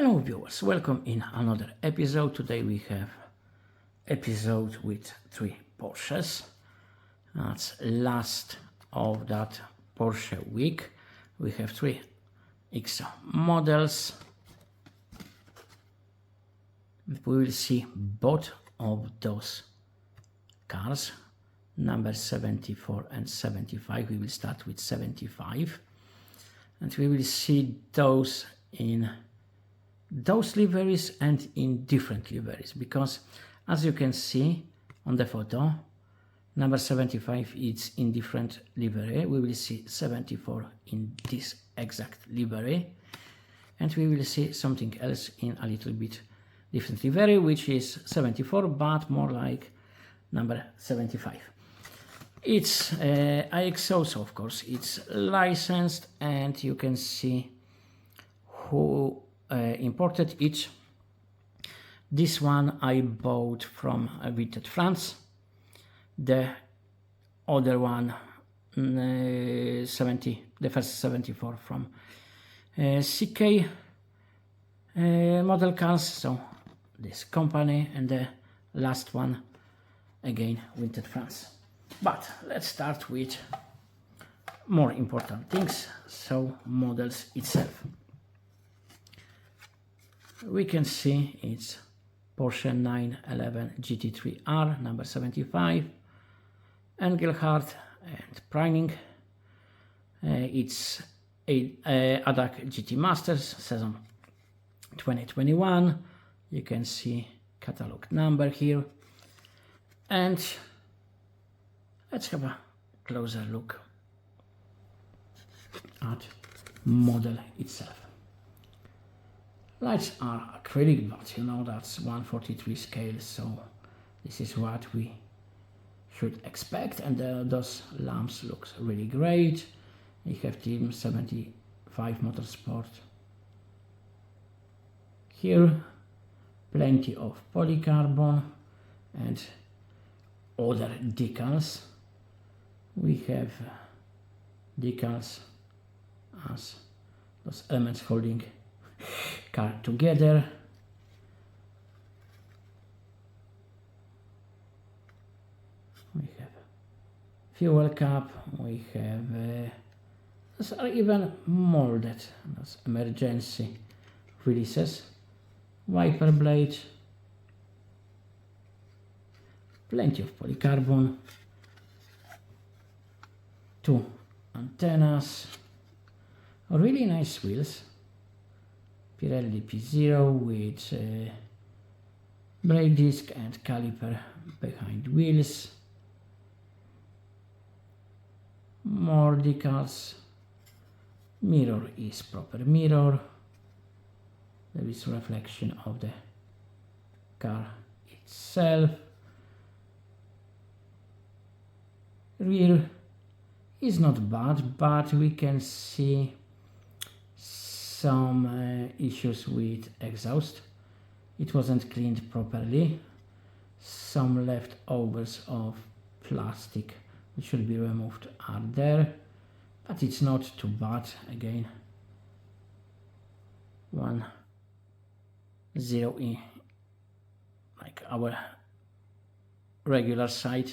Hello viewers, welcome in another episode. Today we have episode with 3 Porsches. That's last of that Porsche week. We have 3 X models. We will see both of those cars, number 74 and 75. We will start with 75 and we will see those in those liveries and in different liveries, because as you can see on the photo, number 75 is in different livery. We will see 74 in this exact livery, and we will see something else in a little bit different livery, which is 74 but more like number 75. It's IXO, so of course it's licensed, and you can see who imported it. This one I bought from Vinted France. The other one, the first 74 from CK model cars, so this company, and the last one again Vinted France. But let's start with more important things, so models itself. We can see it's Porsche 911 GT3R number 75, Engelhardt and Priming. It's ADAC GT Masters season 2021. You can see catalog number here, and let's have a closer look at model itself. Lights are acrylic, but you know that's 1/43 scale, so this is what we should expect. And those lamps looks really great. We have Team 75 Motorsport here, plenty of polycarbon and other decals. We have decals as those elements holding car together. We have fuel cap, we have those are even molded, those emergency releases, wiper blade, plenty of polycarbon, 2 antennas, really nice wheels, Pirelli P0 with brake disc and caliper behind wheels. More decals. Mirror is proper mirror. There is reflection of the car itself. Rear is not bad, but we can see some issues with exhaust. It wasn't cleaned properly. Some leftovers of plastic which should be removed are there, but it's not too bad. Again, 1.0 like our regular side.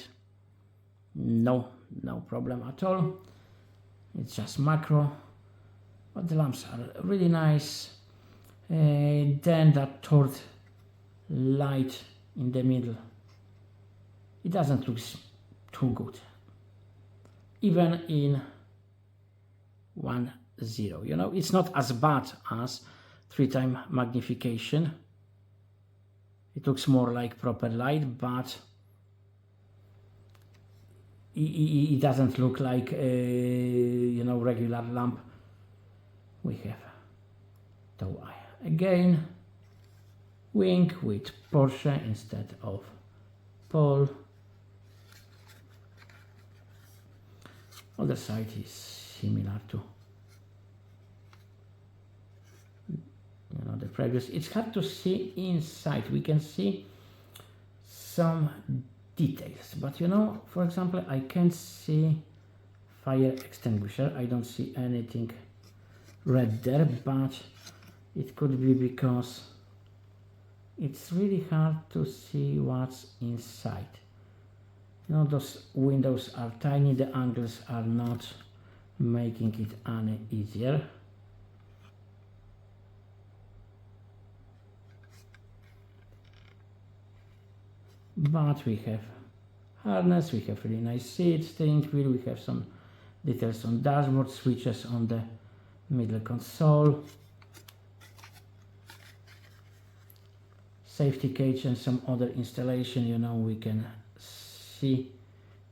No problem at all. It's just macro. But the lamps are really nice. Then that third light in the middle, it doesn't look too good. Even in 1.0, you know, it's not as bad as 3-time magnification. It looks more like proper light, but it doesn't look like you know, regular lamp. We have tow eye again, wing with Porsche instead of pole. Other side is similar to, you know, the previous. It's hard to see inside. We can see some details, but you know, for example, I can see fire extinguisher. I don't see anything red there, but It could be because it's really hard to see what's inside. You know, those windows are tiny, the angles are not making it any easier. But we have harness, we have really nice seat, steering wheel, we have some details on dashboard, switches on the middle console, safety cage and some other installation, you know, we can see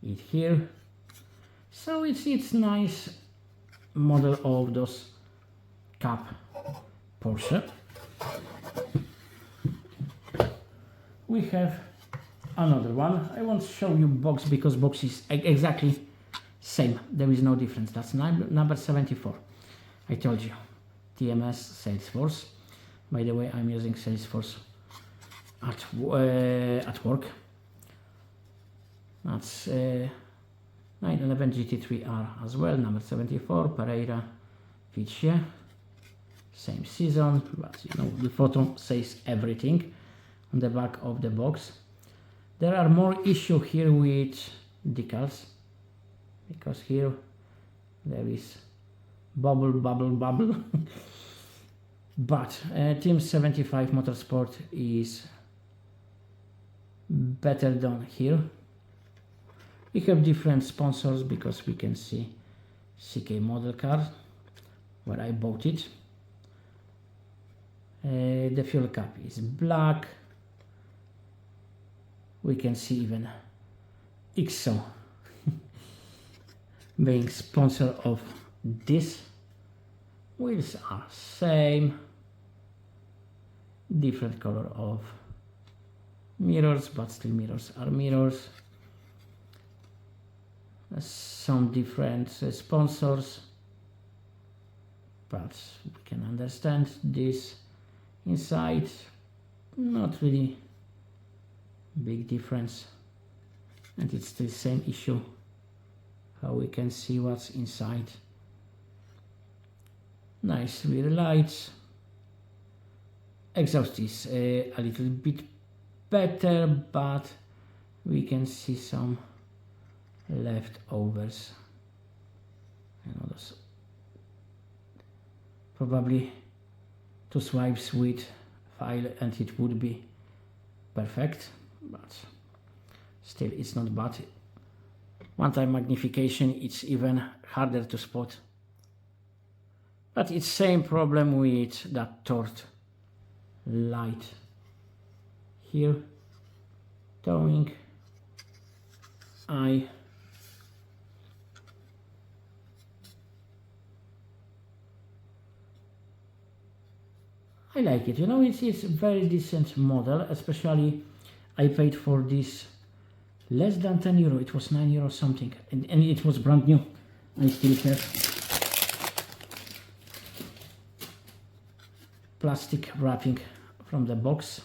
it here. So it's nice model of those Cup Porsche. We have another one. I won't show you box because box is exactly same. There is no difference. That's number 74. I told you. TMS Salesforce. By the way, I'm using Salesforce at work. That's 911 GT3R as well. Number 74. Pereira Vicia. Same season, but you know the photo says everything on the back of the box. There are more issues here with decals because here there is bubble but Team 75 Motorsport is better than here. We have different sponsors because we can see CK model car where I bought it. The fuel cap is black. We can see even IXO being sponsor of this. Wheels are same, different color of mirrors, but still mirrors are mirrors. Some different sponsors, but we can understand this. Inside, not really big difference, and it's the same issue how we can see what's inside. Nice rear lights. Exhaust is a little bit better, but we can see some leftovers. You know, those probably 2 swipes with file and it would be perfect, but still it's not bad. One time magnification, it's even harder to spot, but it's same problem with that tort light here. Towing eye, I like it, you know, it's a very decent model, especially I paid for this less than 10 euro, it was 9 euro something, and it was brand new. I still have plastic wrapping from the box.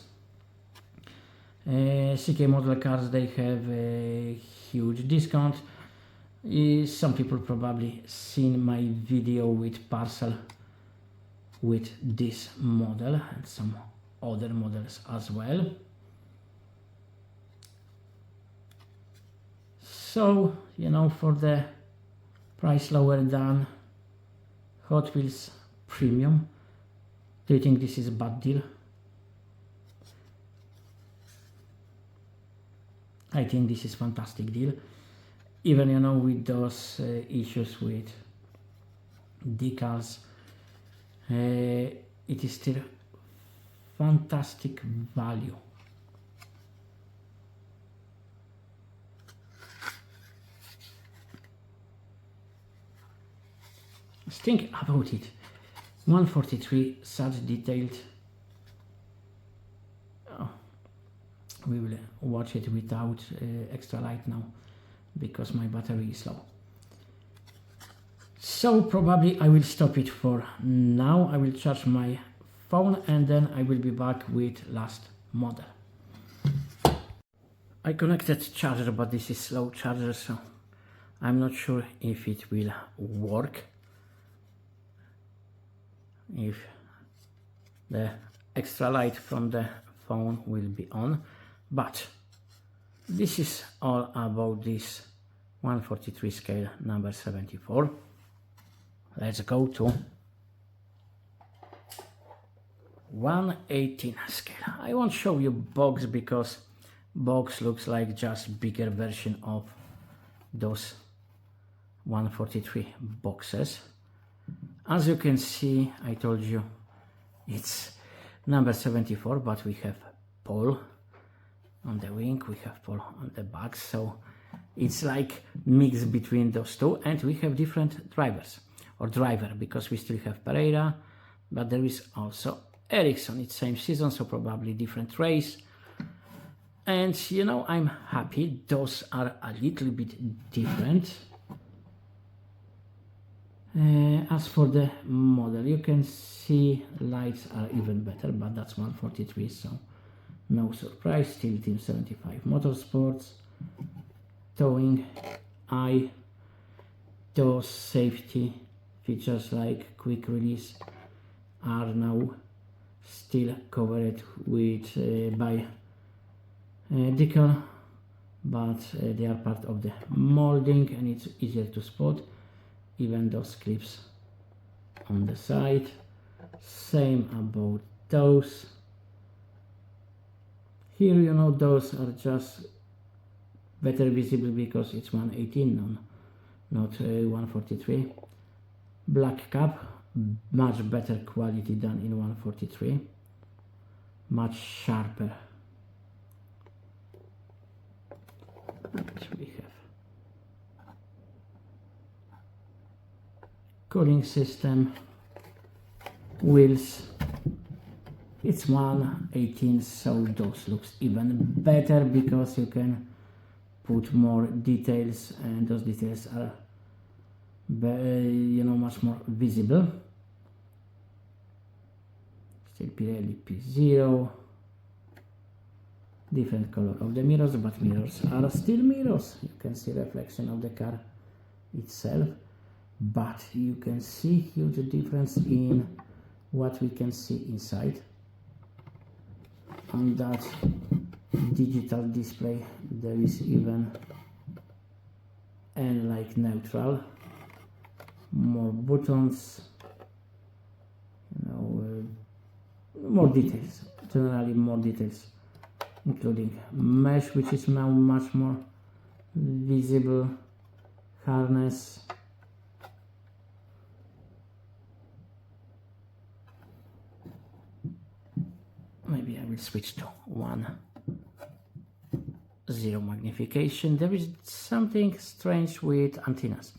CK model cars, they have a huge discount. Some people probably seen my video with parcel with this model and some other models as well. So, you know, for the price lower than Hot Wheels Premium, do you think this is a bad deal? I think this is fantastic deal. Even, you know, with those issues with decals, it is still fantastic value. Just think about it. 143, such detailed. Oh, we will watch it without extra light now because my battery is low. So probably I will stop it for now. I will charge my phone and then I will be back with last model. I connected charger, but this is slow charger, so I'm not sure if it will work. If the extra light from the phone will be on. But this is all about this 143 scale number 74. Let's go to 118 scale. I won't show you box because box looks like just bigger version of those 143 boxes. As you can see, I told you it's number 74, but we have pole on the wing, we have pole on the back, so it's like mix between those two. And we have different drivers or driver, because we still have Pereira, but there is also Ericsson. It's same season, so probably different race. And you know, I'm happy those are a little bit different. As for the model, you can see lights are even better, but that's 143, so no surprise. Still Team 75 Motorsports. Towing, those safety features like quick release are now still covered with by decal, but they are part of the molding and it's easier to spot. Even those clips on the side. Same about those. Here, you know, those are just better visible because it's 118 not 143. Black cap, much better quality than in 143. Much sharper. And we have cooling system, wheels. It's 118, so those looks even better because you can put more details and those details are, you know, much more visible. Still Pirelli P0. Different color of the mirrors, but mirrors are still mirrors. You can see reflection of the car itself, but you can see huge difference in what we can see inside. On that digital display there is even N like neutral, more buttons, you know, more details, generally more details, including mesh, which is now much more visible, harness, maybe I will switch to 1.0 magnification. There is something strange with antennas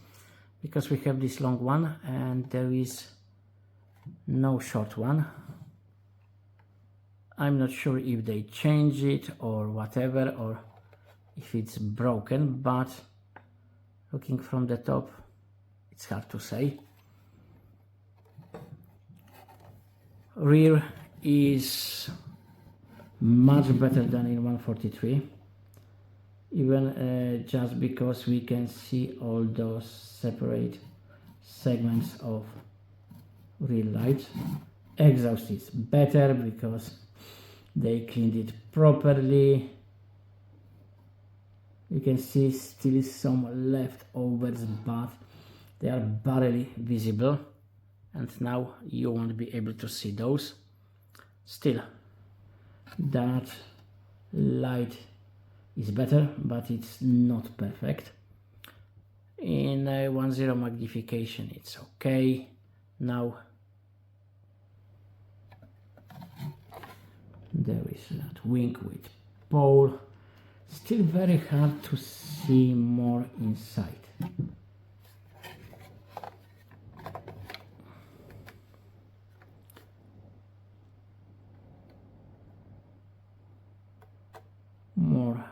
because we have this long one and there is no short one. I'm not sure if they change it or whatever, or if it's broken, but looking from the top it's hard to say. Rear is much better than in 143, even just because we can see all those separate segments of rear lights. Exhaust is better because they cleaned it properly. You can see still some leftovers, but they are barely visible, and now you won't be able to see those. Still, that light is better, but it's not perfect. In 1.0 magnification it's okay. Now there is that wing with pole. Still very hard to see more inside. More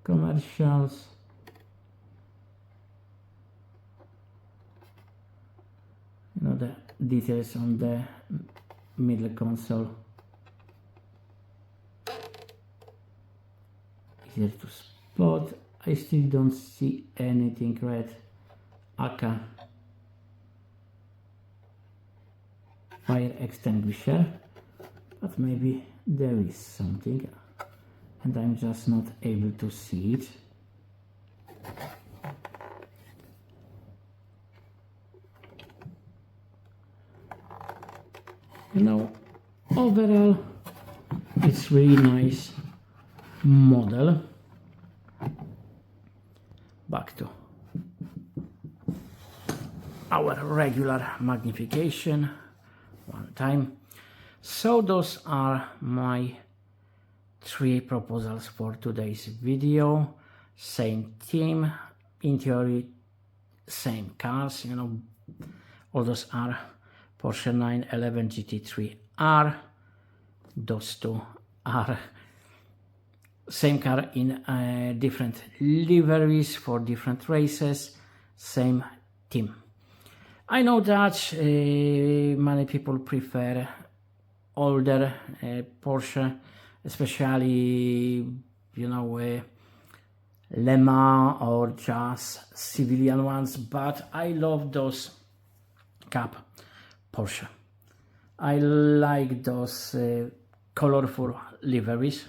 commercials. You know, the details on the middle console. Easier to spot. I still don't see anything red. AKA. fire extinguisher, but maybe there is something and I'm just not able to see it. You know, overall it's really nice model. Back to our regular magnification one time. So those are my 3 proposals for today's video. Same theme, in theory same cars, you know, all those are Porsche 911 GT3R. Those two are same car in different liveries for different races, same team. I know that many people prefer older Porsche, especially, you know, Le Mans or just civilian ones, but I love those Cup Porsche. I like those colorful liveries.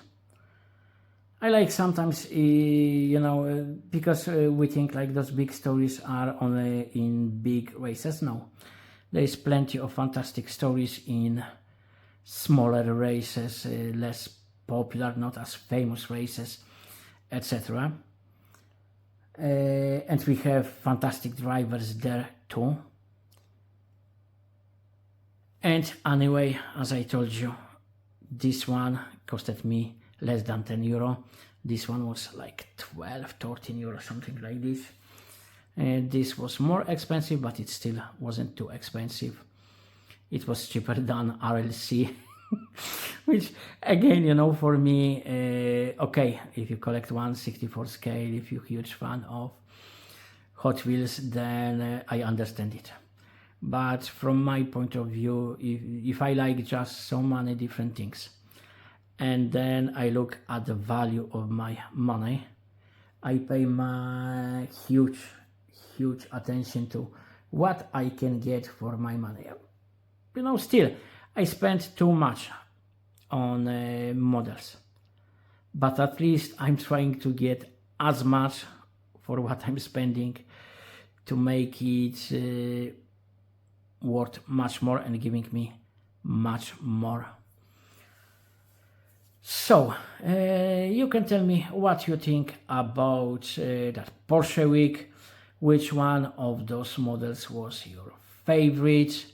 I like sometimes, you know, because we think like those big stories are only in big races. No, there is plenty of fantastic stories in smaller races, less popular, not as famous races, etc. And we have fantastic drivers there too. And anyway, as I told you, this one costed me less than 10 euro. This one was like 12, 13 euro, something like this. And this was more expensive, but it still wasn't too expensive. It was cheaper than RLC, which again, you know, for me, okay, if you collect 1/64 scale, if you're a huge fan of Hot Wheels, then I understand it. But from my point of view, if I like just so many different things, and then I look at the value of my money, I pay my huge attention to what I can get for my money. You know, still, I spend too much on models, but at least I'm trying to get as much for what I'm spending to make it worth much more and giving me much more. So you can tell me what you think about that Porsche week. Which one of those models was your favorite?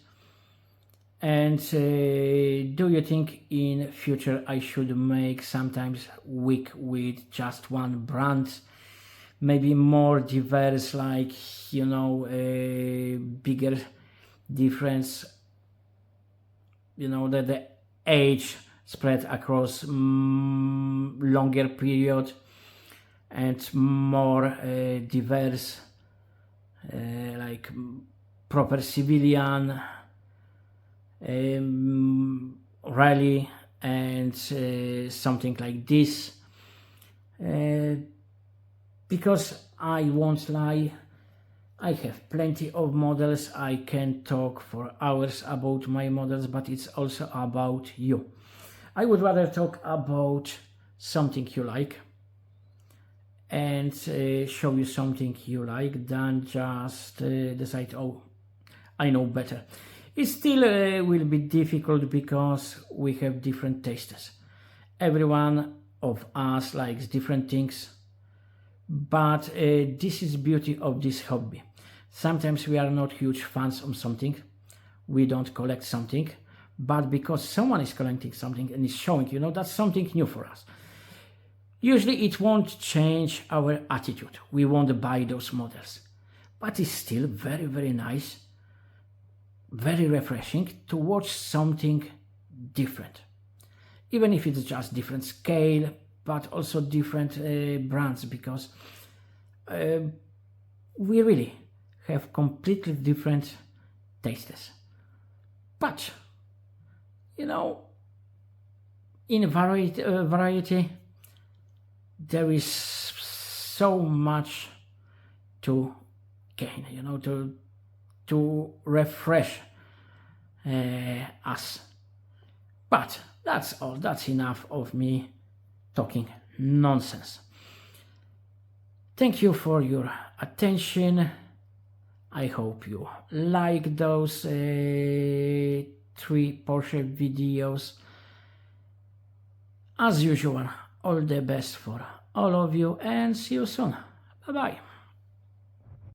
And do you think in future I should make sometimes week with just one brand, maybe more diverse, like, you know, a bigger difference, you know, that the age spread across longer period and more diverse, like proper civilian, rally, and something like this, because I won't lie, I have plenty of models. I can talk for hours about my models, but it's also about you. I would rather talk about something you like and show you something you like than just decide, oh, I know better. It still will be difficult because we have different tastes. Every one of us likes different things, but this is beauty of this hobby. Sometimes we are not huge fans of something, we don't collect something, but because someone is collecting something and is showing, you know, that's something new for us. Usually it won't change our attitude. We won't buy those models, but it's still very, very nice, very refreshing to watch something different. Even if it's just different scale, but also different brands, because we really have completely different tastes. But, you know, in variety there is so much to gain, you know, to refresh us. But that's all. That's enough of me talking nonsense. Thank you for your attention. I hope you like those 3 Porsche videos. As usual, all the best for all of you and see you soon. Bye bye.